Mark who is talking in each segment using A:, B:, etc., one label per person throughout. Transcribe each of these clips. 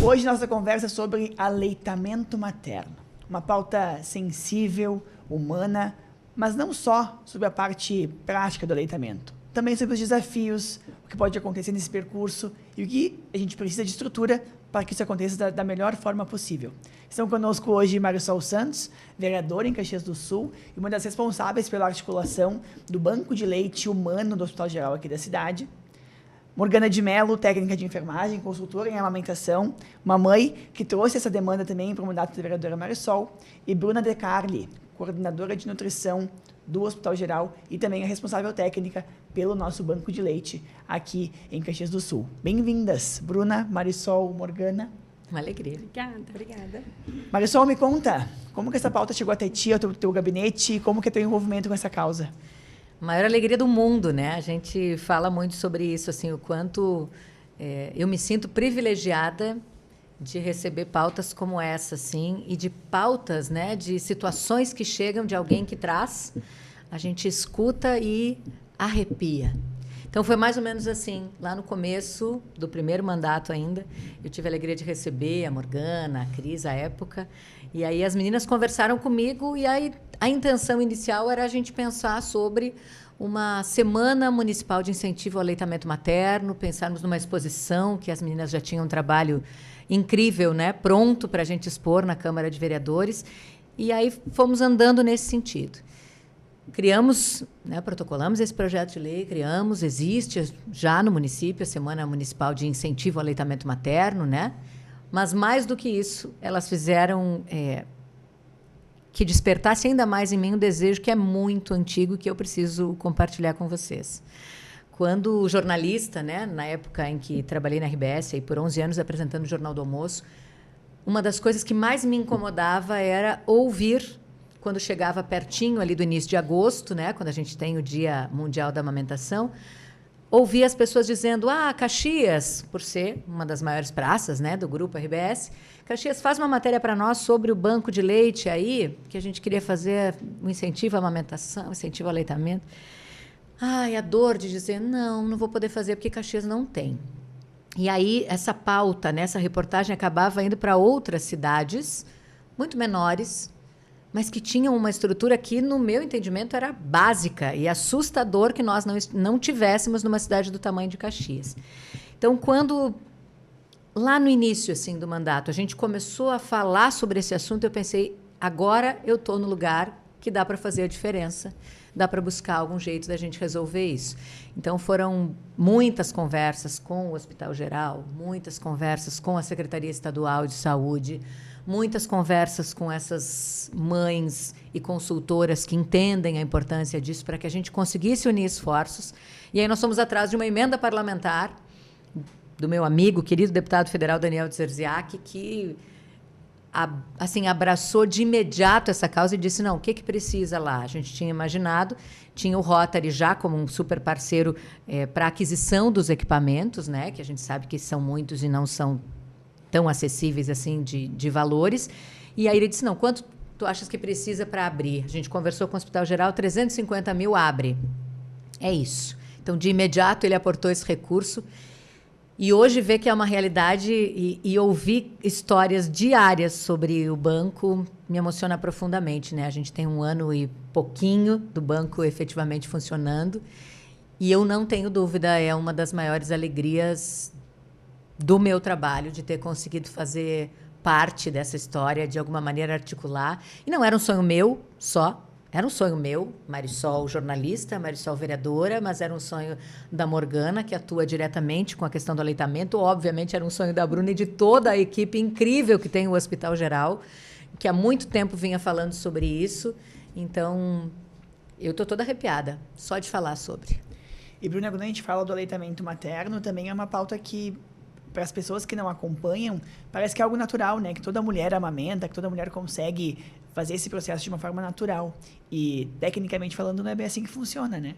A: Hoje nossa conversa é sobre aleitamento materno. Uma pauta sensível, humana, mas não só sobre a parte prática do aleitamento. Também sobre os desafios, o que pode acontecer nesse percurso e o que a gente precisa de estrutura para que isso aconteça da melhor forma possível. Estão conosco hoje Marisol Santos, vereadora em Caxias do Sul e uma das responsáveis pela articulação do Banco de Leite Humano do Hospital Geral aqui da cidade. Morgana de Mello, técnica de enfermagem, consultora em amamentação, uma mãe que trouxe essa demanda também para o mandato da vereadora Marisol, e Bruna De Carli, coordenadora de nutrição do Hospital Geral e também a responsável técnica pelo nosso banco de leite aqui em Caxias do Sul. Bem-vindas, Bruna, Marisol, Morgana.
B: Uma alegria.
C: Obrigada.
A: Marisol, me conta, como que essa pauta chegou até ti, ao teu gabinete, e como que é teu envolvimento com essa causa?
B: Maior alegria do mundo, né? A gente fala muito sobre isso, assim, o quanto eu me sinto privilegiada de receber pautas como essa, assim, e de pautas, né, de situações que chegam de alguém que traz, a gente escuta e arrepia. Então, foi mais ou menos assim, lá no começo do primeiro mandato ainda, eu tive a alegria de receber a Morgana, a Cris, à época, e aí as meninas conversaram comigo e aí a intenção inicial era a gente pensar sobre uma semana municipal de incentivo ao aleitamento materno, pensarmos numa exposição que as meninas já tinham um trabalho incrível, né, pronto para a gente expor na Câmara de Vereadores, e aí fomos andando nesse sentido. Criamos, né, protocolamos esse projeto de lei, existe já no município a Semana Municipal de Incentivo ao Aleitamento Materno, né? Mas, mais do que isso, elas fizeram que despertasse ainda mais em mim um desejo que é muito antigo, que eu preciso compartilhar com vocês. Quando jornalista, né, na época em que trabalhei na RBS, aí por 11 anos apresentando o Jornal do Almoço, uma das coisas que mais me incomodava era ouvir, quando chegava pertinho ali do início de agosto, né, quando a gente tem o Dia Mundial da Amamentação, ouvia as pessoas dizendo: Caxias, por ser uma das maiores praças, né, do grupo RBS, Caxias, faz uma matéria para nós sobre o banco de leite aí, que a gente queria fazer um incentivo à amamentação, incentivo ao aleitamento. Ai, a dor de dizer: não vou poder fazer porque Caxias não tem. E aí essa pauta, né, essa reportagem acabava indo para outras cidades, muito menores, mas que tinham uma estrutura que, no meu entendimento, era básica e assustador que nós não tivéssemos numa cidade do tamanho de Caxias. Então, quando, lá no início assim, do mandato, a gente começou a falar sobre esse assunto, eu pensei, agora eu estou no lugar que dá para fazer a diferença, dá para buscar algum jeito da gente resolver isso. Então, foram muitas conversas com o Hospital Geral, muitas conversas com a Secretaria Estadual de Saúde, muitas conversas com essas mães e consultoras que entendem a importância disso para que a gente conseguisse unir esforços. E aí nós fomos atrás de uma emenda parlamentar do meu amigo, querido deputado federal Daniel Dzerziak, que assim, abraçou de imediato essa causa e disse: não, o que precisa lá? A gente tinha imaginado, tinha o Rotary já como um super parceiro para a aquisição dos equipamentos, né, que a gente sabe que são muitos e não são tão acessíveis assim de valores. E aí ele disse: não, quanto tu achas que precisa para abrir? A gente conversou com o Hospital Geral, 350 mil abre. É isso. Então, de imediato, ele aportou esse recurso. E hoje ver que é uma realidade e ouvir histórias diárias sobre o banco me emociona profundamente, né? A gente tem 1 ano e pouquinho do banco efetivamente funcionando. E eu não tenho dúvida, é uma das maiores alegrias do meu trabalho, de ter conseguido fazer parte dessa história, de alguma maneira articular. E não era um sonho meu só, era um sonho meu, Marisol jornalista, Marisol vereadora, mas era um sonho da Morgana, que atua diretamente com a questão do aleitamento. Obviamente era um sonho da Bruna e de toda a equipe incrível que tem o Hospital Geral, que há muito tempo vinha falando sobre isso. Então, eu estou toda arrepiada, só de falar sobre.
A: E, Bruna, quando a gente fala do aleitamento materno, também é uma pauta que, para as pessoas que não acompanham, parece que é algo natural, né? Que toda mulher amamenta, que toda mulher consegue fazer esse processo de uma forma natural. E, tecnicamente falando, não é bem assim que funciona, né?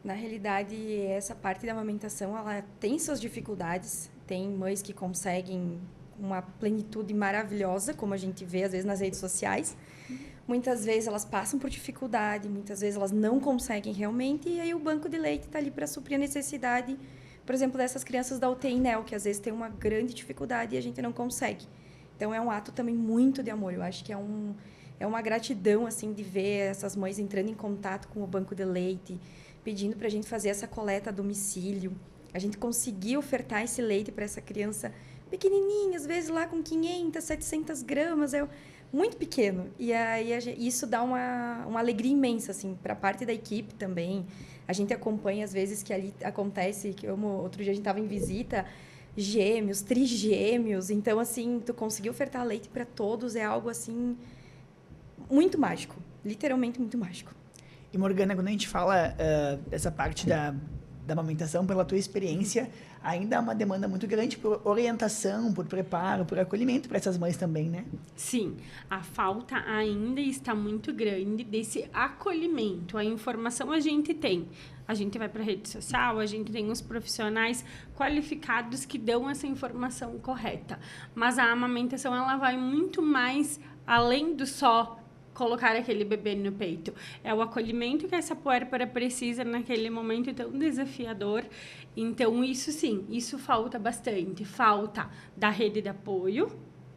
C: Na realidade, essa parte da amamentação, ela tem suas dificuldades. Tem mães que conseguem uma plenitude maravilhosa, como a gente vê, às vezes, nas redes sociais. Muitas vezes elas passam por dificuldade, muitas vezes elas não conseguem realmente, e aí o banco de leite está ali para suprir a necessidade por exemplo, dessas crianças da UTI NEL, que às vezes tem uma grande dificuldade e a gente não consegue. Então, é um ato também muito de amor. Eu acho que é uma gratidão, assim, de ver essas mães entrando em contato com o banco de leite, pedindo para a gente fazer essa coleta a domicílio. A gente conseguir ofertar esse leite para essa criança pequenininha, às vezes lá com 500, 700 gramas, muito pequeno. E aí isso dá uma alegria imensa, assim, para a parte da equipe também. A gente acompanha, às vezes, que ali acontece, outro dia a gente estava em visita, gêmeos, trigêmeos. Então, assim, tu conseguir ofertar leite para todos é algo, assim, muito mágico, muito mágico.
A: E, Morgana, quando a gente fala dessa parte da amamentação, pela tua experiência, ainda há uma demanda muito grande por orientação, por preparo, por acolhimento para essas mães também, né?
D: Sim, a falta ainda está muito grande desse acolhimento. A informação a gente tem. A gente vai para a rede social, a gente tem os profissionais qualificados que dão essa informação correta. Mas a amamentação, ela vai muito mais além do só colocar aquele bebê no peito. É o acolhimento que essa puérpera precisa naquele momento tão desafiador. Então, isso sim, isso falta bastante. Falta da rede de apoio,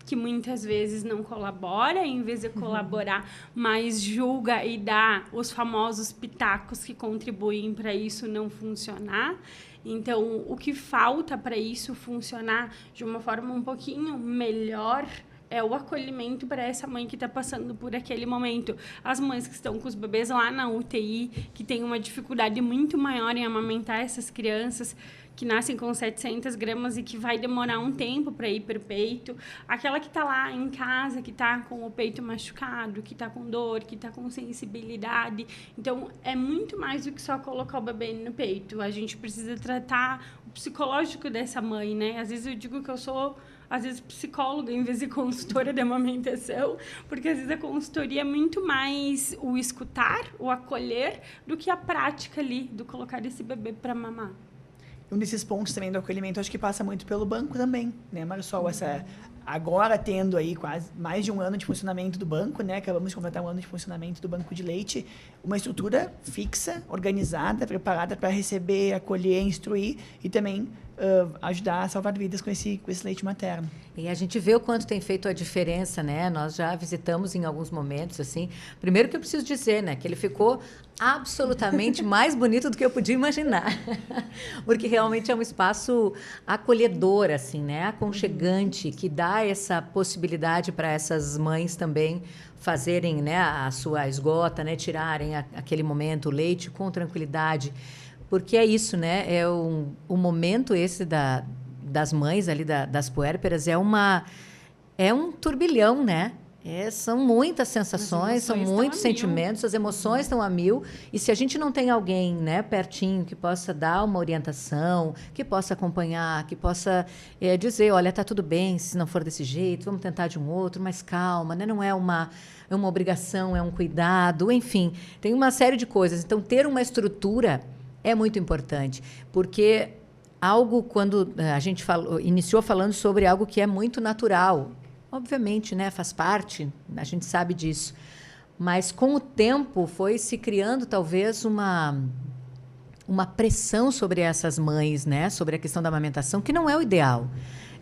D: que muitas vezes não colabora, em vez de colaborar, mas julga e dá os famosos pitacos que contribuem para isso não funcionar. Então, o que falta para isso funcionar de uma forma um pouquinho melhor é o acolhimento para essa mãe que está passando por aquele momento. As mães que estão com os bebês lá na UTI, que têm uma dificuldade muito maior em amamentar essas crianças, que nascem com 700 gramas e que vai demorar um tempo para ir para o peito. Aquela que está lá em casa, que está com o peito machucado, que está com dor, que está com sensibilidade. Então, é muito mais do que só colocar o bebê no peito. A gente precisa tratar o psicológico dessa mãe, né? Às vezes eu digo que eu sou psicóloga em vez de consultora de amamentação, porque às vezes a consultoria é muito mais o escutar, o acolher, do que a prática ali, do colocar esse bebê para mamar.
A: Um desses pontos também do acolhimento, acho que passa muito pelo banco também, né, Marisol? Agora tendo aí quase mais de um ano de funcionamento do banco, né? Acabamos de completar um ano de funcionamento do banco de leite, uma estrutura fixa, organizada, preparada para receber, acolher, instruir e também ajudar a salvar vidas com esse leite materno.
B: E a gente vê o quanto tem feito a diferença, né? Nós já visitamos em alguns momentos, assim. Primeiro que eu preciso dizer, né? Que ele ficou absolutamente mais bonito do que eu podia imaginar. Porque realmente é um espaço acolhedor, assim, né? Aconchegante, que dá essa possibilidade para essas mães também fazerem, né, a sua esgota, né? Tirarem aquele momento, o leite com tranquilidade. Porque é isso, né? É o momento esse das mães ali, das puérperas, é um turbilhão, né? São muitas sensações, são muitos sentimentos, as emoções estão a mil. E se a gente não tem alguém, né, pertinho que possa dar uma orientação, que possa acompanhar, que possa dizer, olha, tá tudo bem, se não for desse jeito, vamos tentar de um outro, mas calma, né? Não é uma obrigação, é um cuidado, enfim, tem uma série de coisas. Então, ter uma estrutura é muito importante, porque quando a gente iniciou falando sobre algo que é muito natural, obviamente, né, faz parte, a gente sabe disso, mas com o tempo foi se criando talvez uma pressão sobre essas mães, né, sobre a questão da amamentação, que não é o ideal.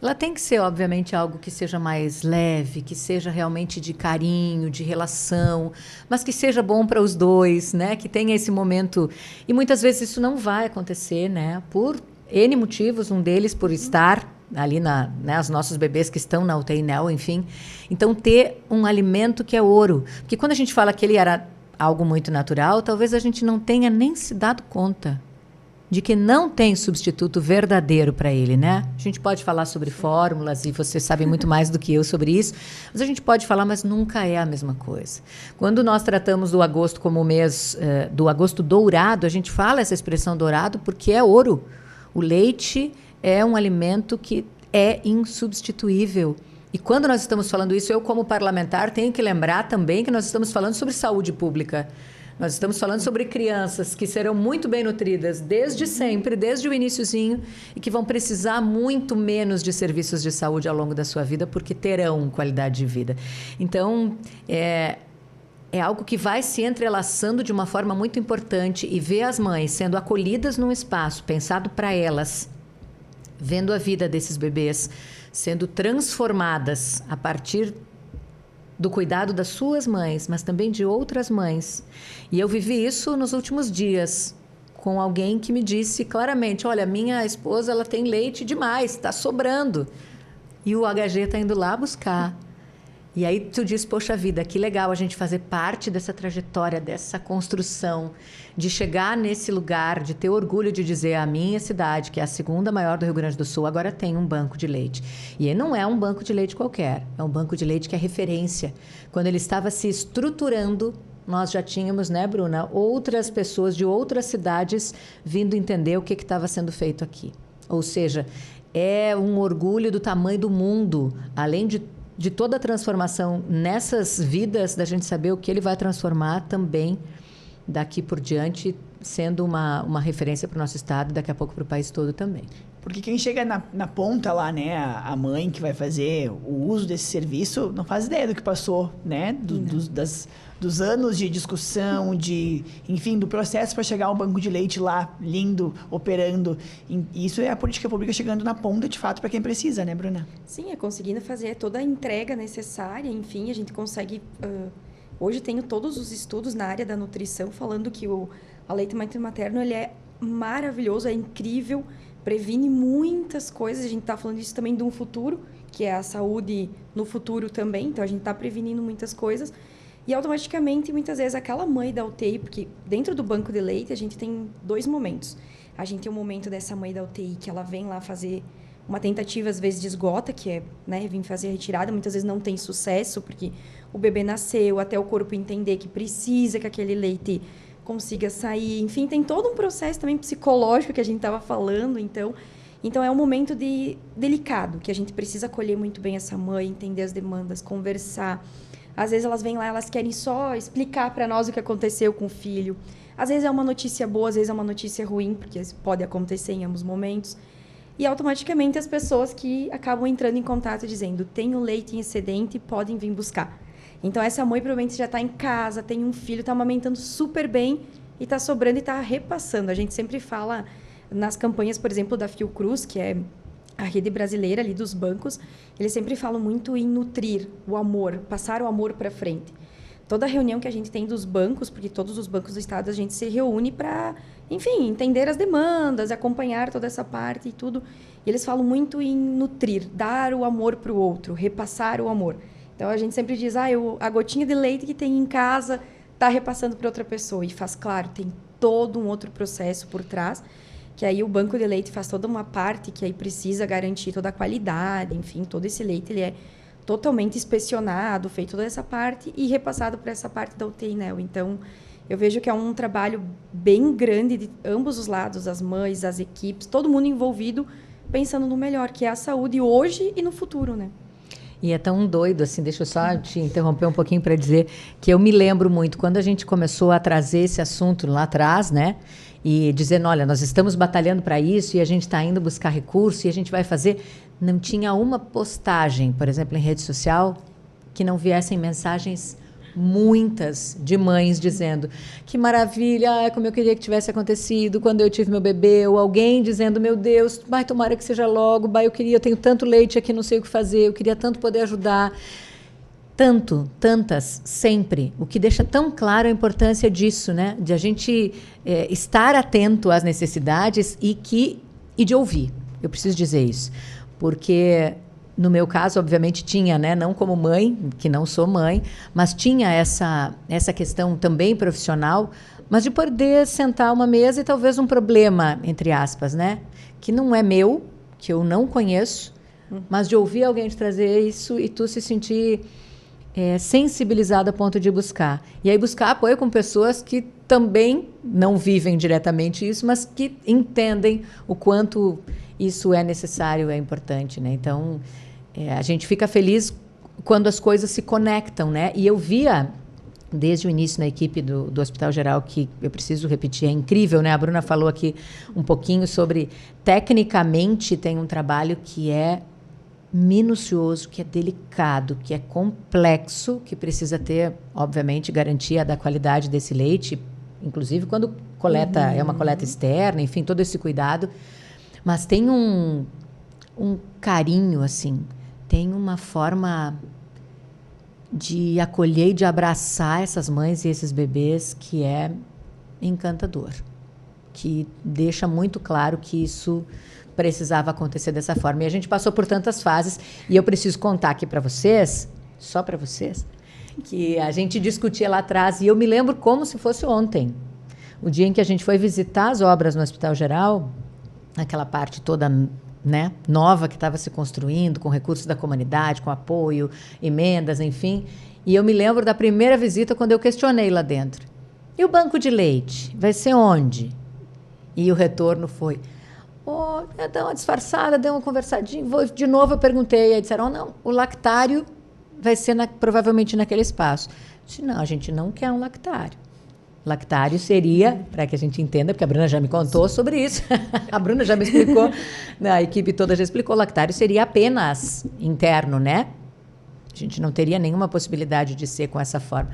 B: Ela tem que ser, obviamente, algo que seja mais leve, que seja realmente de carinho, de relação, mas que seja bom para os dois, né? Que tenha esse momento. E muitas vezes isso não vai acontecer, né? Por N motivos, um deles por estar ali né, os nossos bebês que estão na UTI NEL, enfim. Então, ter um alimento que é ouro. Porque quando a gente fala que ele era algo muito natural, talvez a gente não tenha nem se dado conta de que não tem substituto verdadeiro para ele, né? A gente pode falar sobre fórmulas, e vocês sabem muito mais do que eu sobre isso, mas a gente pode falar, mas nunca é a mesma coisa. Quando nós tratamos do agosto como o mês do agosto dourado, a gente fala essa expressão dourado porque é ouro. O leite é um alimento que é insubstituível. E quando nós estamos falando isso, eu como parlamentar tenho que lembrar também que nós estamos falando sobre saúde pública. Nós estamos falando sobre crianças que serão muito bem nutridas desde sempre, desde o iniciozinho, e que vão precisar muito menos de serviços de saúde ao longo da sua vida, porque terão qualidade de vida. Então, é algo que vai se entrelaçando de uma forma muito importante, e ver as mães sendo acolhidas num espaço pensado para elas, vendo a vida desses bebês sendo transformadas a partir do cuidado das suas mães, mas também de outras mães. E eu vivi isso nos últimos dias, com alguém que me disse claramente, olha, minha esposa ela tem leite demais, está sobrando. E o HG está indo lá buscar. E aí tu diz, poxa vida, que legal a gente fazer parte dessa trajetória, dessa construção, de chegar nesse lugar, de ter orgulho de dizer a minha cidade, que é a segunda maior do Rio Grande do Sul, agora tem um banco de leite. E não é um banco de leite qualquer, é um banco de leite que é referência. Quando ele estava se estruturando, nós já tínhamos, né, Bruna, outras pessoas de outras cidades vindo entender o que estava sendo feito aqui. Ou seja, é um orgulho do tamanho do mundo, além de toda a transformação nessas vidas, da gente saber o que ele vai transformar também daqui por diante, sendo uma referência para o nosso estado e daqui a pouco para o país todo também.
A: Porque quem chega na ponta lá, né, a mãe que vai fazer o uso desse serviço, não faz ideia do que passou, né, dos anos de discussão, enfim, do processo para chegar ao banco de leite lá, lindo, operando. E isso é a política pública chegando na ponta, de fato, para quem precisa, né, Bruna?
C: Sim, é conseguindo fazer toda a entrega necessária, enfim, a gente consegue... hoje tenho todos os estudos na área da nutrição falando que o aleitamento materno, ele é maravilhoso, é incrível, previne muitas coisas. A gente está falando disso também de um futuro, que é a saúde no futuro também. Então, a gente está prevenindo muitas coisas. E, automaticamente, muitas vezes, aquela mãe da UTI... Porque dentro do banco de leite, a gente tem 2 momentos. A gente tem o momento dessa mãe da UTI, que ela vem lá fazer uma tentativa, às vezes, de esgota, que é, né, vir fazer a retirada. Muitas vezes não tem sucesso, porque o bebê nasceu, até o corpo entender que precisa que aquele leite consiga sair. Enfim, tem todo um processo também psicológico que a gente estava falando. Então é um momento delicado, que a gente precisa acolher muito bem essa mãe, entender as demandas, conversar. Às vezes elas vêm lá, elas querem só explicar para nós o que aconteceu com o filho. Às vezes é uma notícia boa, às vezes é uma notícia ruim, porque pode acontecer em ambos momentos. E automaticamente as pessoas que acabam entrando em contato dizendo, tenho leite em excedente, podem vir buscar. Então, essa mãe provavelmente já está em casa, tem um filho, está amamentando super bem e está sobrando e está repassando. A gente sempre fala nas campanhas, por exemplo, da Fiocruz, que é a rede brasileira ali dos bancos, eles sempre falam muito em nutrir o amor, passar o amor para frente. Toda reunião que a gente tem dos bancos, porque todos os bancos do estado a gente se reúne para, enfim, entender as demandas, acompanhar toda essa parte e tudo. E eles falam muito em nutrir, dar o amor para o outro, repassar o amor. Então, a gente sempre diz, a gotinha de leite que tem em casa está repassando para outra pessoa. E faz, claro, tem todo um outro processo por trás, que aí o banco de leite faz toda uma parte que aí precisa garantir toda a qualidade, enfim, todo esse leite ele é totalmente inspecionado, feito toda essa parte e repassado para essa parte da UTI NEL. Então, eu vejo que é um trabalho bem grande de ambos os lados, as mães, as equipes, todo mundo envolvido, pensando no melhor, que é a saúde hoje e no futuro, né?
B: E é tão doido, assim, deixa eu só te interromper um pouquinho para dizer que eu me lembro muito, quando a gente começou a trazer esse assunto lá atrás, né? E dizendo, olha, nós estamos batalhando para isso e a gente está indo buscar recurso e a gente vai fazer... Não tinha uma postagem, por exemplo, em rede social, que não viessem mensagens muitas de mães dizendo que maravilha, como eu queria que tivesse acontecido quando eu tive meu bebê, ou alguém dizendo, meu Deus, tomara que seja logo, eu tenho tanto leite aqui, não sei o que fazer, eu queria tanto poder ajudar. Tantas, sempre. O que deixa tão claro a importância disso, né? De a gente estar atento às necessidades e de ouvir. Eu preciso dizer isso. Porque, no meu caso, obviamente, tinha, né? Não como mãe, que não sou mãe, mas tinha essa questão também profissional, mas de poder sentar uma mesa e talvez um problema, entre aspas, né? Que não é meu, que eu não conheço, mas de ouvir alguém te trazer isso e tu se sentir sensibilizado a ponto de buscar. E aí buscar apoio com pessoas que também não vivem diretamente isso, mas que entendem o quanto isso é necessário, é importante, né? Então, a gente fica feliz quando as coisas se conectam, né? E eu via, desde o início na equipe do Hospital Geral, que eu preciso repetir, é incrível, né? A Bruna falou aqui um pouquinho sobre, tecnicamente, tem um trabalho que é minucioso, que é delicado, que é complexo, que precisa ter, obviamente, garantia da qualidade desse leite, inclusive quando coleta, é uma coleta externa, enfim, todo esse cuidado. Mas tem um carinho, assim, tem uma forma de acolher e de abraçar essas mães e esses bebês que é encantador, que deixa muito claro que isso precisava acontecer dessa forma. E a gente passou por tantas fases, e eu preciso contar aqui para vocês, só para vocês, que a gente discutia lá atrás, e eu me lembro como se fosse ontem, o dia em que a gente foi visitar as obras no Hospital Geral, aquela parte toda, né, nova que estava se construindo, com recursos da comunidade, com apoio, emendas, enfim. E eu me lembro da primeira visita, quando eu questionei lá dentro. E o banco de leite? Vai ser onde? E o retorno foi... deu uma disfarçada, deu uma conversadinha. De novo eu perguntei, aí disseram, não, o lactário vai ser provavelmente naquele espaço. Eu disse, não, a gente não quer um lactário. Lactário seria, para que a gente entenda, porque a Bruna já me contou sobre isso, a Bruna já me explicou, a equipe toda já explicou, lactário seria apenas interno, né? A gente não teria nenhuma possibilidade de ser com essa forma.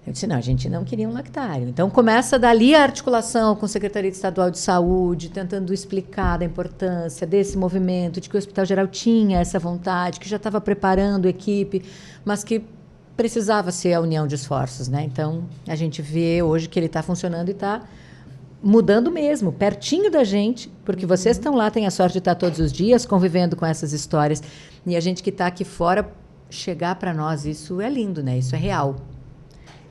B: Eu disse, não, a gente não queria um lactário. Então, começa dali a articulação com a Secretaria Estadual de Saúde, tentando explicar da importância desse movimento, de que o Hospital Geral tinha essa vontade, que já estava preparando a equipe, mas que precisava ser a união de esforços, né? Então, a gente vê hoje que ele está funcionando e está mudando mesmo, pertinho da gente, porque vocês estão lá, têm a sorte de estar todos os dias convivendo com essas histórias, e a gente que está aqui fora, chegar para nós, isso é lindo, né? Isso é real.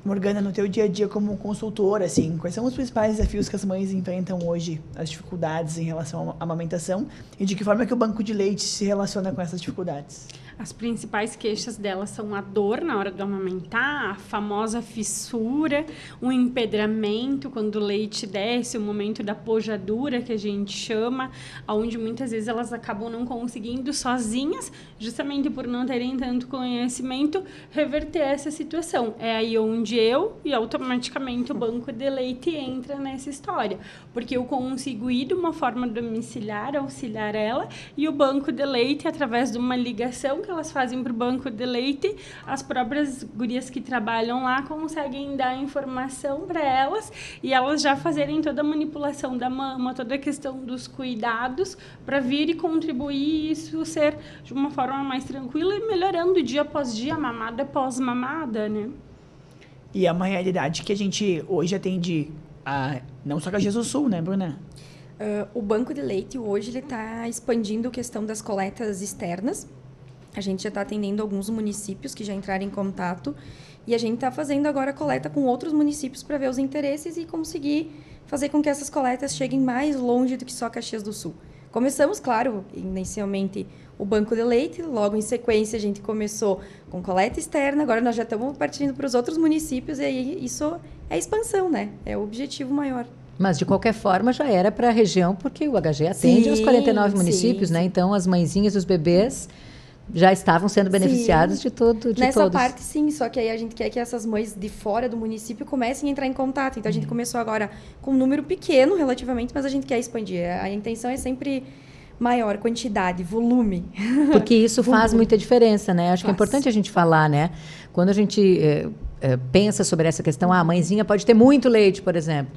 A: Morgana, no teu dia a dia como consultora, assim, quais são os principais desafios que as mães enfrentam hoje, as dificuldades em relação à amamentação, e de que forma que o banco de leite se relaciona com essas dificuldades?
D: As principais queixas delas são a dor na hora do amamentar, a famosa fissura, o empedramento quando o leite desce, o momento da pojadura que a gente chama, onde muitas vezes elas acabam não conseguindo sozinhas, justamente por não terem tanto conhecimento, reverter essa situação. É aí onde eu e automaticamente o banco de leite entra nessa história, porque eu consigo ir de uma forma domiciliar, auxiliar ela, e o banco de leite, através de uma ligação que elas fazem para o banco de leite, as próprias gurias que trabalham lá conseguem dar informação para elas e elas já fazerem toda a manipulação da mama, toda a questão dos cuidados para vir e contribuir e isso ser de uma forma mais tranquila e melhorando dia após dia, mamada após mamada, né?
A: E é uma realidade que a gente hoje atende não só com a Jesus Sul, né, Bruna?
C: O banco de leite hoje ele está expandindo a questão das coletas externas. A gente já está atendendo alguns municípios que já entraram em contato e a gente está fazendo agora coleta com outros municípios para ver os interesses e conseguir fazer com que essas coletas cheguem mais longe do que só Caxias do Sul. Começamos, claro, inicialmente o banco de leite, logo em sequência a gente começou com coleta externa, agora nós já estamos partindo para os outros municípios e aí isso é expansão, né? É o objetivo maior.
B: Mas, de qualquer forma, já era para a região, porque o HG atende os 49 municípios, né? Então, as mãezinhas, os bebês já estavam sendo beneficiados de todos.
C: Nessa parte, sim. Só que aí a gente quer que essas mães de fora do município comecem a entrar em contato. Então, a gente começou agora com um número pequeno, relativamente, mas a gente quer expandir. A intenção é sempre maior, quantidade, volume.
B: Porque isso faz muita diferença, né? Acho que é importante a gente falar, né? Quando a gente pensa sobre essa questão, a mãezinha pode ter muito leite, por exemplo.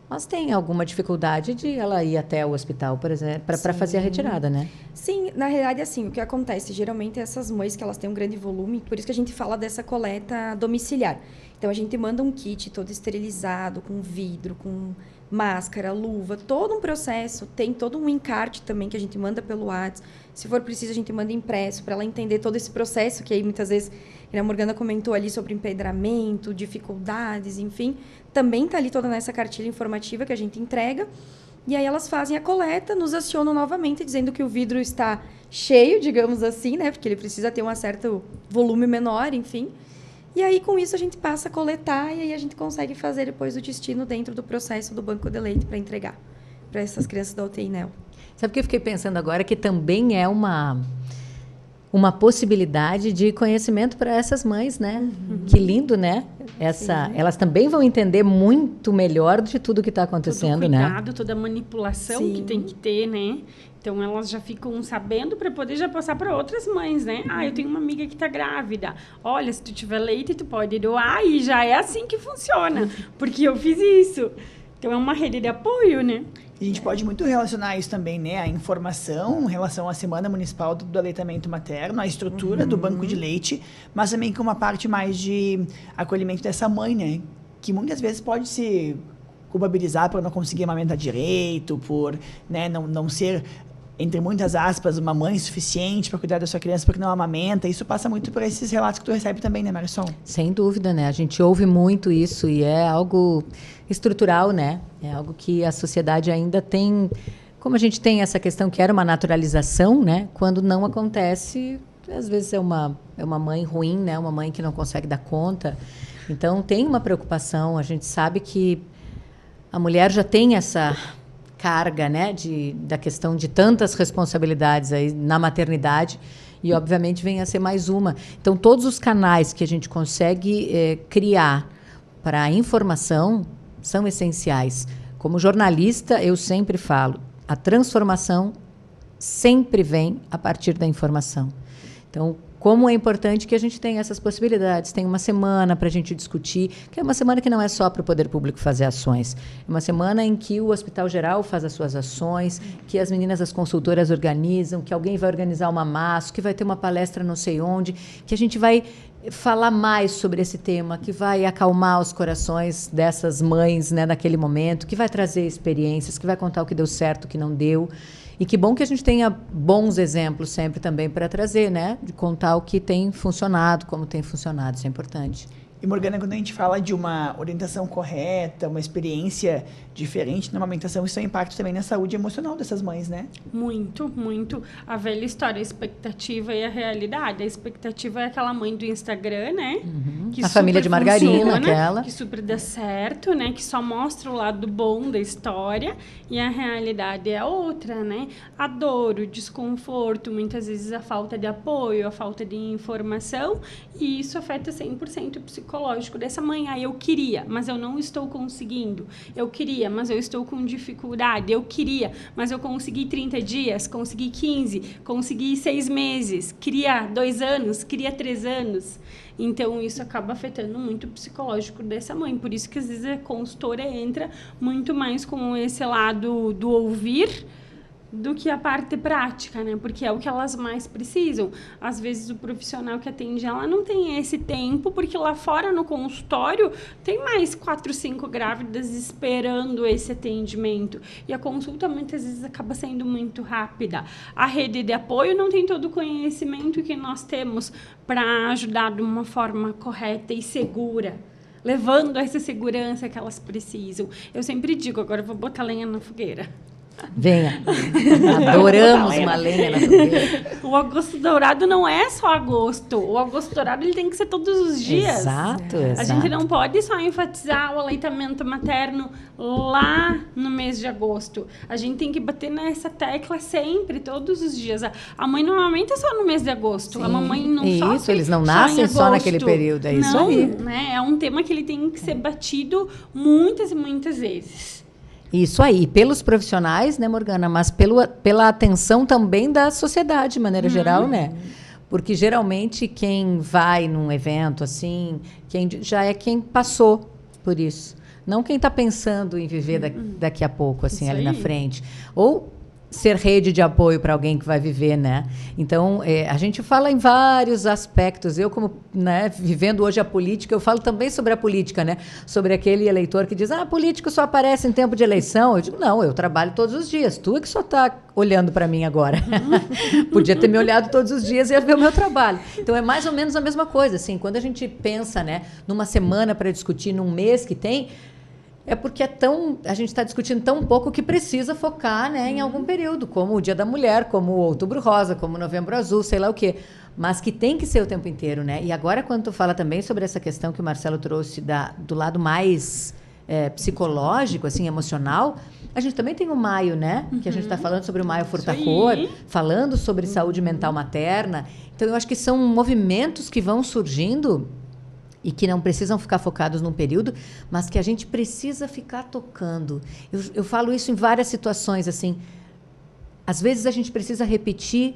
B: Mas tem alguma dificuldade de ela ir até o hospital, por exemplo, para fazer a retirada, né?
C: Sim, na realidade, assim, o que acontece, geralmente essas mães que elas têm um grande volume, por isso que a gente fala dessa coleta domiciliar. Então, a gente manda um kit todo esterilizado, com vidro, com máscara, luva, todo um processo, tem todo um encarte também que a gente manda pelo WhatsApp. Se for preciso, a gente manda impresso para ela entender todo esse processo, que aí muitas vezes a Morgana comentou ali sobre empedramento, dificuldades, enfim. Também está ali toda nessa cartilha informativa que a gente entrega. E aí elas fazem a coleta, nos acionam novamente, dizendo que o vidro está cheio, digamos assim, né? Porque ele precisa ter um certo volume menor, enfim. E aí, com isso, a gente passa a coletar e aí a gente consegue fazer depois o destino dentro do processo do banco de leite para entregar para essas crianças da UTI NEL.
B: Sabe o que eu fiquei pensando agora? Que também é uma possibilidade de conhecimento para essas mães, né? Uhum. Que lindo, né? Elas também vão entender muito melhor de tudo que está acontecendo,
D: todo cuidado,
B: né?
D: toda a manipulação que tem que ter, né? Então, elas já ficam sabendo para poder já passar para outras mães, né? Ah, eu tenho uma amiga que está grávida. Olha, se tu tiver leite, tu pode doar e já é assim que funciona. Porque eu fiz isso. Então, é uma rede de apoio, né?
A: A gente pode muito relacionar isso também, né? A informação em relação à Semana Municipal do Aleitamento Materno, a estrutura do banco de leite, mas também com uma parte mais de acolhimento dessa mãe, né? Que muitas vezes pode se culpabilizar por não conseguir amamentar direito, por, né, não ser, entre muitas aspas, uma mãe suficiente para cuidar da sua criança porque não amamenta. Isso passa muito por esses relatos que tu recebe também, né, Marisol?
B: Sem dúvida, né? A gente ouve muito isso e é algo estrutural, né? É algo que a sociedade ainda tem... Como a gente tem essa questão que era uma naturalização, né? Quando não acontece, às vezes é uma mãe ruim, né? Uma mãe que não consegue dar conta. Então, tem uma preocupação. A gente sabe que a mulher já tem essa carga, né, da questão de tantas responsabilidades aí na maternidade e, obviamente, vem a ser mais uma. Então, todos os canais que a gente consegue criar para a informação são essenciais. Como jornalista, eu sempre falo, a transformação sempre vem a partir da informação. Então, como é importante que a gente tenha essas possibilidades. Tem uma semana para a gente discutir, que é uma semana que não é só para o poder público fazer ações. É uma semana em que o Hospital Geral faz as suas ações, que as meninas das consultoras organizam, que alguém vai organizar uma MASO, que vai ter uma palestra não sei onde, que a gente vai falar mais sobre esse tema, que vai acalmar os corações dessas mães, né, naquele momento, que vai trazer experiências, que vai contar o que deu certo, o que não deu. E que bom que a gente tenha bons exemplos sempre também para trazer, né? De contar o que tem funcionado, como tem funcionado, isso é importante.
A: E, Morgana, quando a gente fala de uma orientação correta, uma experiência diferente na amamentação, isso tem impacto também na saúde emocional dessas mães, né?
D: Muito, muito. A velha história, a expectativa e a realidade. A expectativa é aquela mãe do Instagram, né? Que
B: a família de margarina,
D: funciona,
B: aquela.
D: que super dá certo, né? Que só mostra o lado bom da história. E a realidade é outra, né? A dor, o desconforto, muitas vezes a falta de apoio, a falta de informação. E isso afeta 100% o psicológico dessa mãe. Eu queria, mas eu não estou conseguindo. Eu queria, mas eu estou com dificuldade. Eu queria, mas eu consegui 30 dias, consegui 15, consegui 6 meses. Queria 2 anos, queria 3 anos. Então, isso acaba afetando muito o psicológico dessa mãe. Por isso que, às vezes, a consultora entra muito mais com esse lado do ouvir do que a parte prática, né? Porque é o que elas mais precisam. Às vezes, o profissional que atende ela não tem esse tempo, porque lá fora, no consultório, tem mais 4, 5 grávidas esperando esse atendimento. E a consulta, muitas vezes, acaba sendo muito rápida. A rede de apoio não tem todo o conhecimento que nós temos para ajudar de uma forma correta e segura, levando essa segurança que elas precisam. Eu sempre digo, agora eu vou botar lenha na fogueira.
B: Venha. Adoramos uma lenha na fogueira.
D: O agosto dourado não é só agosto. O agosto dourado ele tem que ser todos os dias.
B: Exato.
D: A gente não pode só enfatizar o aleitamento materno lá no mês de agosto. A gente tem que bater nessa tecla sempre, todos os dias. A mãe não amamenta só no mês de agosto. Sim. A mamãe não sofre.
B: Isso, eles não nascem só naquele período. É isso
D: não,
B: aí.
D: Né? É um tema que ele tem que ser batido muitas e muitas vezes.
B: Isso aí, pelos profissionais, né, Morgana, mas pela atenção também da sociedade, de maneira geral, né? Porque geralmente quem vai num evento assim, já é quem passou por isso. Não quem está pensando em viver daqui a pouco, assim, isso ali aí. Na frente. Ou ser rede de apoio para alguém que vai viver, né? Então, a gente fala em vários aspectos. Eu, como, né, vivendo hoje a política, eu falo também sobre a política, né? Sobre aquele eleitor que diz, político só aparece em tempo de eleição. Eu digo, não, eu trabalho todos os dias. Tu é que só está olhando para mim agora. Podia ter me olhado todos os dias e ia ver o meu trabalho. Então, é mais ou menos a mesma coisa. Assim, quando a gente pensa, né, numa semana para discutir, num mês que tem... É porque a gente está discutindo tão pouco que precisa focar, né, em algum período, como o Dia da Mulher, como o Outubro Rosa, como o Novembro Azul, sei lá o quê. Mas que tem que ser o tempo inteiro, né? E agora, quando tu fala também sobre essa questão que o Marcelo trouxe do lado mais psicológico, assim, emocional, a gente também tem o maio, né? Que a gente está falando sobre o maio furta-cor, falando sobre saúde mental materna. Então, eu acho que são movimentos que vão surgindo e que não precisam ficar focados num período, mas que a gente precisa ficar tocando. Eu falo isso em várias situações, assim. Às vezes a gente precisa repetir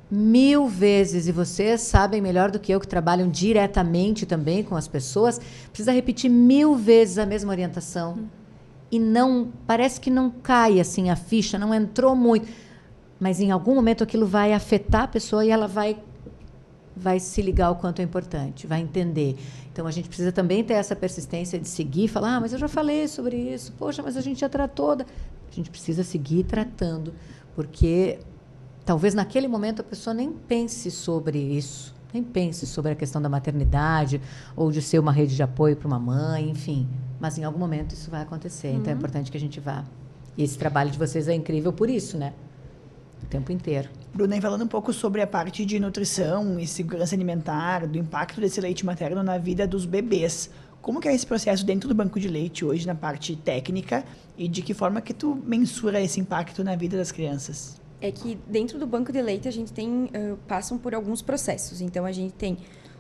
B: 1000 vezes, e vocês sabem melhor do que eu, que trabalham diretamente também com as pessoas, precisa repetir 1000 vezes a mesma orientação. e não, parece que não cai assim a ficha, não entrou muito, mas em algum momento aquilo vai afetar a pessoa e ela vai se ligar o quanto é importante, vai entender. Então, a gente precisa também ter essa persistência de seguir, falar, mas eu já falei sobre isso, poxa, mas a gente já tratou. A gente precisa seguir tratando, porque talvez naquele momento a pessoa nem pense sobre isso, nem pense sobre a questão da maternidade ou de ser uma rede de apoio para uma mãe, enfim. Mas em algum momento isso vai acontecer, então é importante que a gente vá. E esse trabalho de vocês é incrível por isso, né? O tempo inteiro.
A: Bruna, e falando um pouco sobre a parte de nutrição e segurança alimentar, do impacto desse leite materno na vida dos bebês. Como que é esse processo dentro do banco de leite hoje, na parte técnica, e de que forma que tu mensura esse impacto na vida das crianças?
C: É que dentro do banco de leite a gente tem, passam por alguns processos. Então, a gente tem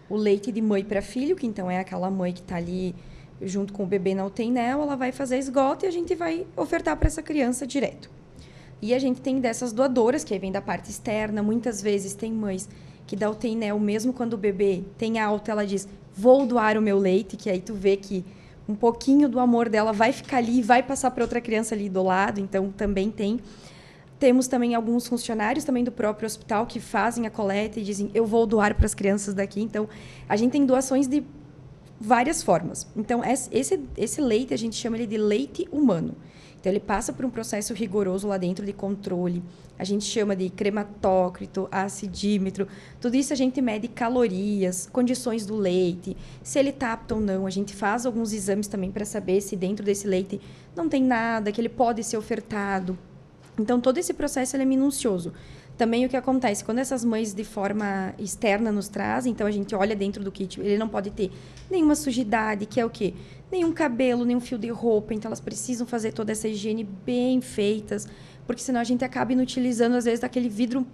C: o leite de mãe para filho, que então é aquela mãe que está ali junto com o bebê na UTI, ela vai fazer esgoto e a gente vai ofertar para essa criança direto. E a gente tem dessas doadoras, que aí vem da parte externa. Muitas vezes tem mães que dá o Teinel, mesmo quando o bebê tem alta, ela diz, vou doar o meu leite, que aí tu vê que um pouquinho do amor dela vai ficar ali e vai passar para outra criança ali do lado. Então, também tem. Temos também alguns funcionários também do próprio hospital que fazem a coleta e dizem, eu vou doar para as crianças daqui. Então, a gente tem doações de várias formas. Então, esse leite, a gente chama ele de leite humano. Então, ele passa por um processo rigoroso lá dentro de controle. A gente chama de crematócrito, acidímetro. Tudo isso a gente mede calorias, condições do leite, se ele está apto ou não. A gente faz alguns exames também para saber se dentro desse leite não tem nada, que ele pode ser ofertado. Então, todo esse processo ele é minucioso. Também o que acontece, quando essas mães de forma externa nos trazem, então a gente olha dentro do kit, ele não pode ter nenhuma sujidade, que é o quê? Nenhum cabelo, nenhum fio de roupa, então elas precisam fazer toda essa higiene bem feitas, porque senão a gente acaba inutilizando, às vezes, daquele vidro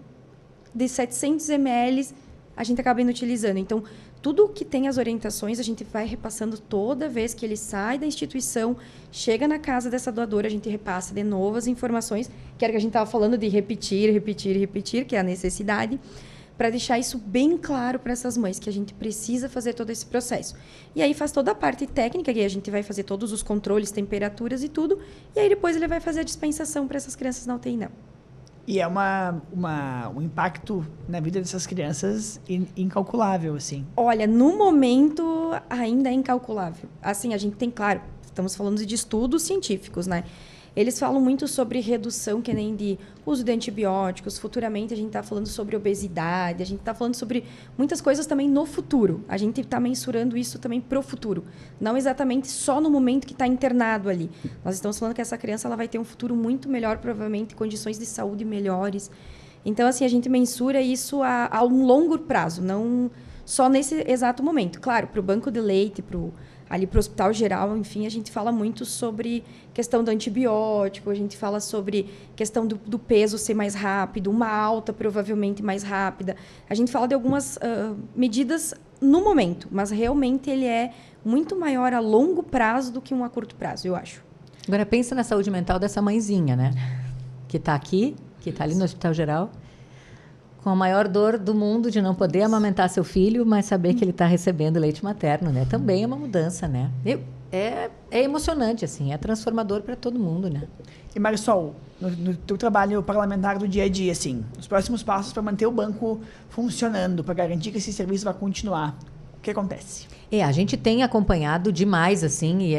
C: de 700 ml, a gente acaba inutilizando. Então, tudo que tem as orientações, a gente vai repassando toda vez que ele sai da instituição, chega na casa dessa doadora, a gente repassa de novo as informações, que era que a gente estava falando de repetir, que é a necessidade, para deixar isso bem claro para essas mães, que a gente precisa fazer todo esse processo. E aí faz toda a parte técnica, que a gente vai fazer todos os controles, temperaturas e tudo, e aí depois ele vai fazer a dispensação para essas crianças na UTI, não.
A: E é um impacto na vida dessas crianças incalculável, assim.
C: Olha, no momento ainda é incalculável. Assim, a gente tem, claro, estamos falando de estudos científicos, né? Eles falam muito sobre redução, que nem de uso de antibióticos. Futuramente, a gente está falando sobre obesidade. A gente está falando sobre muitas coisas também no futuro. A gente está mensurando isso também para o futuro. Não exatamente só no momento que está internado ali. Nós estamos falando que essa criança ela vai ter um futuro muito melhor, provavelmente, condições de saúde melhores. Então, assim, a gente mensura isso a um longo prazo, não só nesse exato momento. Claro, para o banco de leite, ali para o hospital geral, enfim, a gente fala muito sobre questão do antibiótico, a gente fala sobre questão do peso ser mais rápido, uma alta provavelmente mais rápida. A gente fala de algumas medidas no momento, mas realmente ele é muito maior a longo prazo do que um a curto prazo, eu acho.
B: Agora, pensa na saúde mental dessa mãezinha, né? Que está aqui, que está ali no hospital geral, com a maior dor do mundo de não poder amamentar seu filho, mas saber que ele está recebendo leite materno, né? Também é uma mudança, né? É emocionante, assim, é transformador para todo mundo, né?
A: E, Marisol, no teu trabalho parlamentar do dia a dia, assim, os próximos passos para manter o banco funcionando, para garantir que esse serviço vai continuar, o que acontece?
B: A gente tem acompanhado demais, assim, e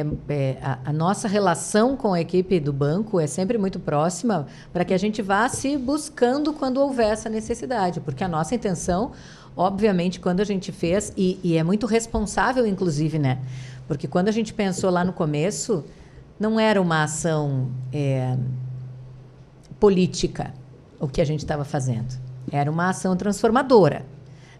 B: a nossa relação com a equipe do banco é sempre muito próxima para que a gente vá se buscando quando houver essa necessidade, porque a nossa intenção, obviamente, quando a gente fez, e é muito responsável, inclusive, né? Porque quando a gente pensou lá no começo, não era uma ação política o que a gente estava fazendo, era uma ação transformadora.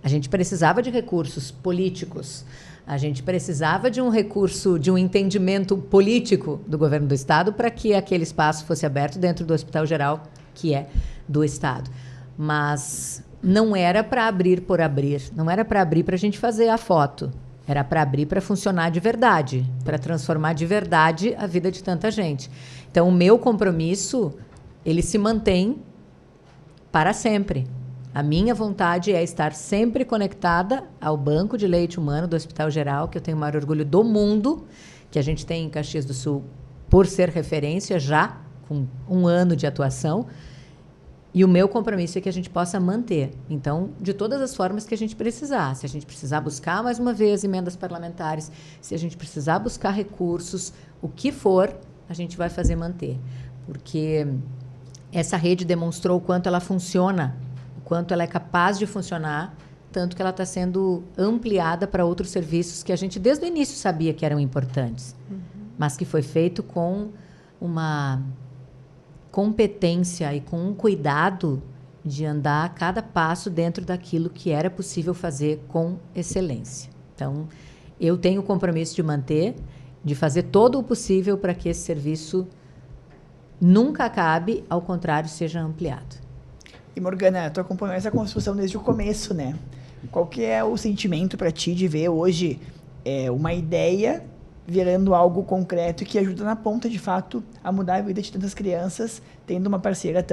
B: A gente precisava de recursos políticos, a gente precisava de um recurso, de um entendimento político do governo do Estado para que aquele espaço fosse aberto dentro do Hospital Geral, que é do Estado. Mas não era para abrir por abrir, não era para abrir para a gente fazer a foto, era para abrir para funcionar de verdade, para transformar de verdade a vida de tanta gente. Então, o meu compromisso, ele se mantém para sempre. A minha vontade é estar sempre conectada ao banco de leite humano do Hospital Geral, que eu tenho o maior orgulho do mundo, que a gente tem em Caxias do Sul por ser referência já, com 1 ano de atuação, e o meu compromisso é que a gente possa manter. Então, de todas as formas que a gente precisar. Se a gente precisar buscar, mais uma vez, emendas parlamentares, se a gente precisar buscar recursos, o que for, a gente vai fazer manter. Porque essa rede demonstrou o quanto ela funciona, o quanto ela é capaz de funcionar, tanto que ela está sendo ampliada para outros serviços que a gente, desde o início, sabia que eram importantes, mas que foi feito com uma competência e com um cuidado de andar a cada passo dentro daquilo que era possível fazer com excelência. Então, eu tenho o compromisso de manter, de fazer todo o possível para que esse serviço nunca acabe, ao contrário, seja ampliado.
A: E, Morgana, tu acompanhou essa construção desde o começo, né? Qual que é o sentimento para ti de ver hoje uma ideia virando algo concreto que ajuda na ponta, de fato, a mudar a vida de tantas crianças, tendo uma parceira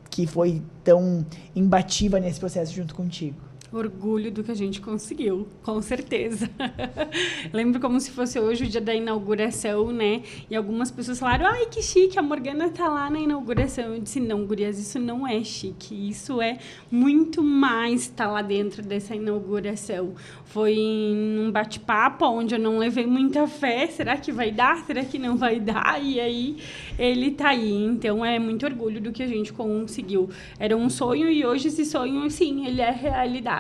A: que foi tão imbatível nesse processo junto contigo?
D: Orgulho do que a gente conseguiu, com certeza. Lembro como se fosse hoje o dia da inauguração, né? E algumas pessoas falaram, ai, que chique, a Morgana tá lá na inauguração. Eu disse, não, gurias, isso não é chique. Isso é muito mais estar lá dentro dessa inauguração. Foi num bate-papo onde eu não levei muita fé. Será que vai dar? Será que não vai dar? E aí, ele tá aí. Então, é muito orgulho do que a gente conseguiu. Era um sonho e hoje esse sonho, sim, ele é realidade.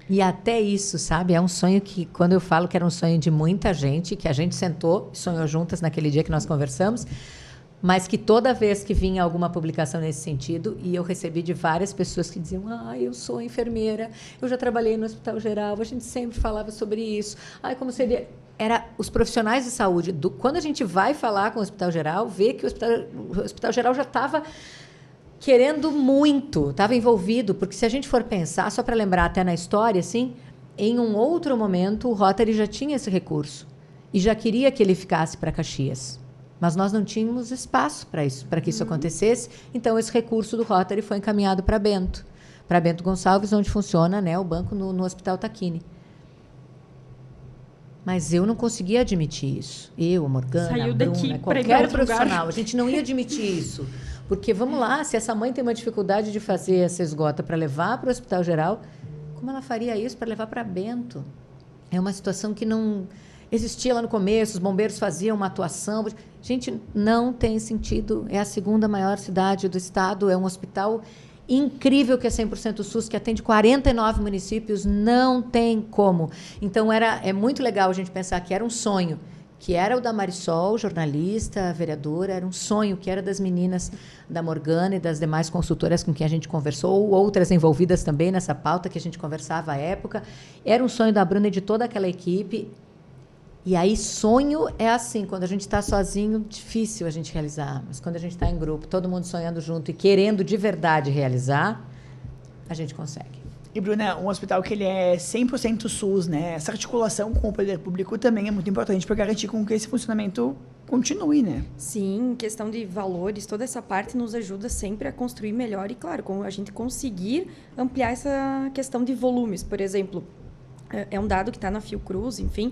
B: E até isso, sabe? É um sonho que, quando eu falo que era um sonho de muita gente, que a gente sentou e sonhou juntas naquele dia que nós conversamos, mas que toda vez que vinha alguma publicação nesse sentido, e eu recebi de várias pessoas que diziam, eu sou enfermeira, eu já trabalhei no Hospital Geral, a gente sempre falava sobre isso. Como seria... Era os profissionais de saúde. Quando a gente vai falar com o Hospital Geral, vê que o Hospital Geral já estava querendo muito, estava envolvido, porque se a gente for pensar, só para lembrar até na história, assim, em um outro momento o Rotary já tinha esse recurso e já queria que ele ficasse para Caxias. Mas nós não tínhamos espaço para que isso acontecesse, então esse recurso do Rotary foi encaminhado para Bento Gonçalves, onde funciona, né, o banco no Hospital Taquini. Mas eu não conseguia admitir isso. Eu, a Morgana, a Bruna, qualquer profissional, a gente não ia admitir isso. Porque, vamos lá, se essa mãe tem uma dificuldade de fazer essa esgota para levar para o Hospital Geral, como ela faria isso para levar para Bento? É uma situação que não existia lá no começo, os bombeiros faziam uma atuação. Gente, não tem sentido. É a 2ª maior cidade do estado, é um hospital incrível que é 100% SUS, que atende 49 municípios, não tem como. Então, é muito legal a gente pensar que era um sonho, que era o da Marisol, jornalista, vereadora, era um sonho que era das meninas da Morgana e das demais consultoras com quem a gente conversou, outras envolvidas também nessa pauta que a gente conversava à época. Era um sonho da Bruna e de toda aquela equipe. E aí, sonho é assim, quando a gente está sozinho, difícil a gente realizar. Mas quando a gente está em grupo, todo mundo sonhando junto e querendo de verdade realizar, a gente consegue.
A: E, Bruna, um hospital que ele é 100% SUS, né? Essa articulação com o poder público também é muito importante para garantir com que esse funcionamento continue, né?
C: Sim, questão de valores, toda essa parte nos ajuda sempre a construir melhor e, claro, com a gente conseguir ampliar essa questão de volumes. Por exemplo, é um dado que está na Fiocruz, enfim,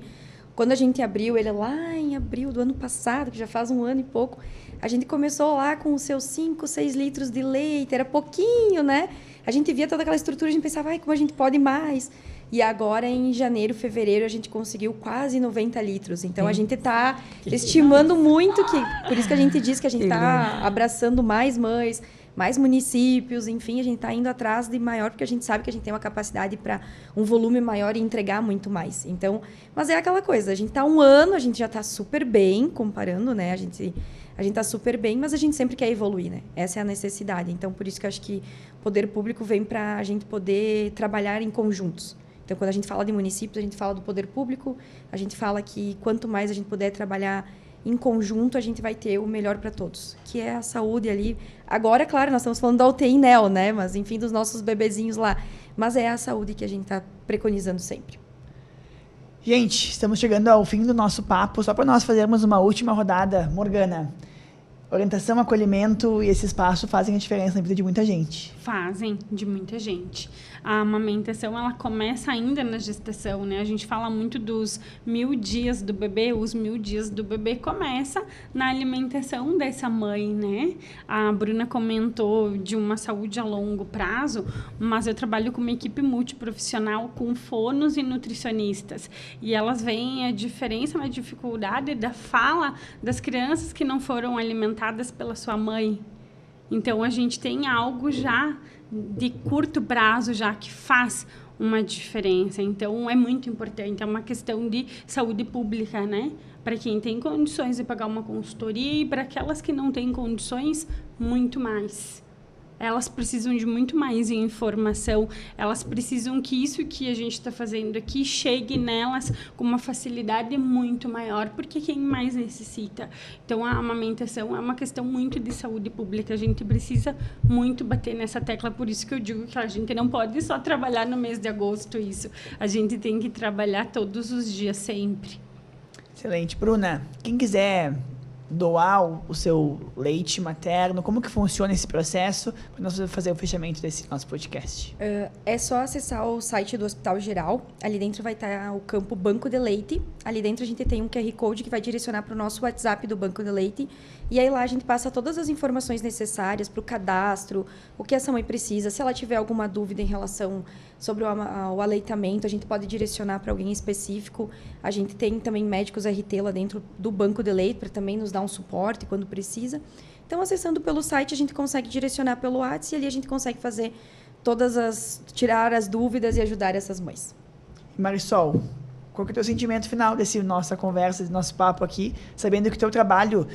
C: quando a gente abriu ele lá em abril do ano passado, que já faz 1 ano e pouco, a gente começou lá com os seus 5, 6 litros de leite, era pouquinho, né? A gente via toda aquela estrutura, a gente pensava, como a gente pode mais? E agora, em janeiro, fevereiro, a gente conseguiu quase 90 litros. Então, a gente está estimando muito, por isso que a gente diz que a gente está abraçando mais mães, mais municípios, enfim, a gente está indo atrás de maior, porque a gente sabe que a gente tem uma capacidade para um volume maior e entregar muito mais. Então, mas é aquela coisa, a gente está 1 ano, a gente já está super bem, comparando, né? A gente está super bem, mas a gente sempre quer evoluir, né? Essa é a necessidade. Então, por isso que eu acho que o poder público vem para a gente poder trabalhar em conjuntos. Então, quando a gente fala de municípios, a gente fala do poder público, a gente fala que quanto mais a gente puder trabalhar em conjunto, a gente vai ter o melhor para todos, que é a saúde ali. Agora, claro, nós estamos falando da UTI NEO, né? Mas, enfim, dos nossos bebezinhos lá. Mas é a saúde que a gente está preconizando sempre.
A: Gente, estamos chegando ao fim do nosso papo. Só para nós fazermos uma última rodada, Morgana, Orientação, acolhimento e esse espaço fazem a diferença na vida de muita gente.
D: Fazem, de muita gente. A amamentação, ela começa ainda na gestação, né? A gente fala muito dos 1000 dias do bebê. Os 1000 dias do bebê começa na alimentação dessa mãe, né? A Bruna comentou de uma saúde a longo prazo, mas eu trabalho com uma equipe multiprofissional com fonos e nutricionistas. E elas veem a diferença na dificuldade da fala das crianças que não foram alimentadas pela sua mãe. Então, a gente tem algo já de curto prazo já que faz uma diferença. Então, é muito importante. É uma questão de saúde pública, né? Para quem tem condições de pagar uma consultoria e para aquelas que não têm condições, muito mais. Elas precisam de muito mais informação, elas precisam que isso que a gente está fazendo aqui chegue nelas com uma facilidade muito maior, porque quem mais necessita. Então, a amamentação é uma questão muito de saúde pública, a gente precisa muito bater nessa tecla, por isso que eu digo que a gente não pode só trabalhar no mês de agosto isso, a gente tem que trabalhar todos os dias, sempre.
A: Excelente. Bruna, quem quiser doar o seu leite materno, como que funciona esse processo para nós fazer o fechamento desse nosso podcast?
C: É só acessar o site do Hospital Geral, ali dentro vai estar o campo Banco de Leite, ali dentro a gente tem um QR Code que vai direcionar para o nosso WhatsApp do Banco de Leite, e aí lá a gente passa todas as informações necessárias para o cadastro, o que essa mãe precisa, se ela tiver alguma dúvida em relação sobre o aleitamento, a gente pode direcionar para alguém específico. A gente tem também médicos RT lá dentro do banco de leite para também nos dar um suporte quando precisa. Então, acessando pelo site, a gente consegue direcionar pelo WhatsApp e ali a gente consegue fazer tirar as dúvidas e ajudar essas mães.
A: Marisol, qual que é o teu sentimento final dessa nossa conversa, desse nosso papo aqui, sabendo que o teu trabalho,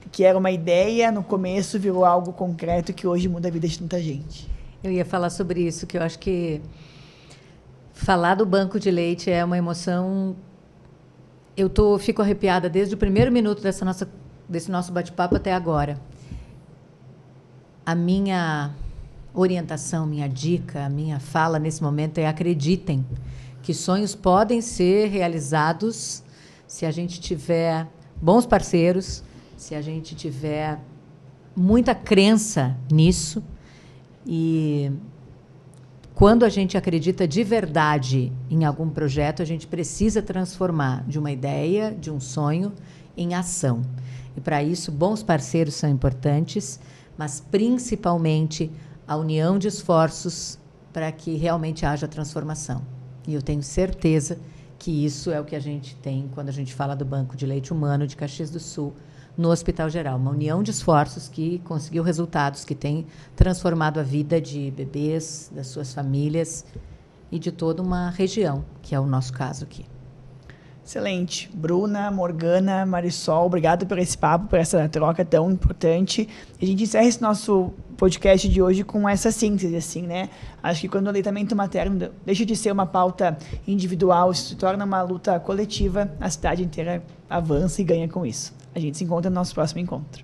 A: que era uma ideia no começo, virou algo concreto que hoje muda a vida de tanta gente?
B: Eu ia falar sobre isso, que eu acho que falar do banco de leite é uma emoção. Fico arrepiada desde o primeiro minuto desse nosso bate-papo até agora. A minha orientação, minha dica, a minha fala nesse momento é: acreditem que sonhos podem ser realizados se a gente tiver bons parceiros, se a gente tiver muita crença nisso. E quando a gente acredita de verdade em algum projeto, a gente precisa transformar de uma ideia, de um sonho, em ação. E para isso, bons parceiros são importantes, mas principalmente a união de esforços para que realmente haja transformação. E eu tenho certeza que isso é o que a gente tem quando a gente fala do Banco de Leite Humano de Caxias do Sul, no Hospital Geral. Uma união de esforços que conseguiu resultados, que tem transformado a vida de bebês, das suas famílias e de toda uma região, que é o nosso caso aqui.
A: Excelente. Bruna, Morgana, Marisol, obrigado por esse papo, por essa troca tão importante. E a gente encerra esse nosso podcast de hoje com essa síntese, assim, né? Acho que quando o aleitamento materno deixa de ser uma pauta individual, se torna uma luta coletiva, a cidade inteira avança e ganha com isso. A gente se encontra no nosso próximo encontro.